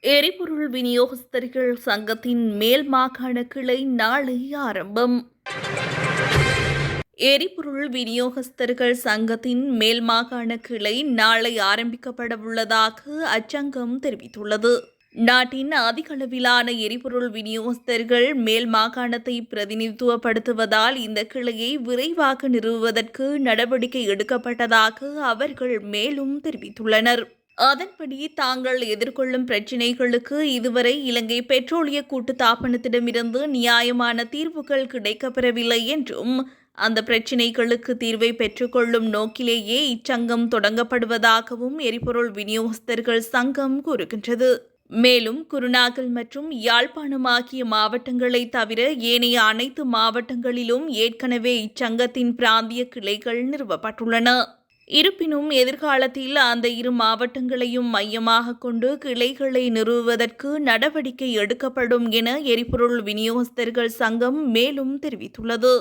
எரிபொருள் விநியோகஸ்தர்கள் சங்கத்தின் மேல் மாகாண கிளை நாளை ஆரம்பம். எரிபொருள் விநியோகஸ்தர்கள் சங்கத்தின் மேல் மாகாண கிளை நாளை ஆரம்பிக்கப்படவுள்ளதாக அச்சங்கம் தெரிவித்துள்ளது. நாட்டின் அதிகளவிலான எரிபொருள் விநியோகஸ்தர்கள் மேல் மாகாணத்தை பிரதிநிதித்துவப்படுத்துவதால் இந்த கிளையை விரைவாக நிறுவுவதற்கு நடவடிக்கை எடுக்கப்பட்டதாக அவர்கள் மேலும் தெரிவித்துள்ளனர். அதன்படி தாங்கள் எதிர்கொள்ளும் பிரச்சினைகளுக்கு இதுவரை இலங்கை பெட்ரோலிய கூட்டுத்தாபனத்திடமிருந்து நியாயமான தீர்வுகள் கிடைக்கப்பெறவில்லை என்றும் அந்த பிரச்சினைகளுக்கு தீர்வை பெற்றுக்கொள்ளும் நோக்கிலேயே இச்சங்கம் தொடங்கப்படுவதாகவும் எரிபொருள் விநியோகஸ்தர்கள் சங்கம் கூறுகின்றது. மேலும் குருநாகல் மற்றும் யாழ்ப்பாணம் ஆகிய மாவட்டங்களை தவிர ஏனைய அனைத்து மாவட்டங்களிலும் ஏற்கனவே இச்சங்கத்தின் பிராந்திய கிளைகள் நிறுவப்பட்டுள்ளன. இருப்பினும் எதிர்காலத்தில் அந்த இரு மாவட்டங்களையும் மையமாக கொண்டு கிளைகளை நிறுவுவதற்கு நடவடிக்கை எடுக்கப்படும் என எரிபொருள் விநியோகஸ்தர்கள் சங்கம் மேலும் தெரிவித்துள்ளது.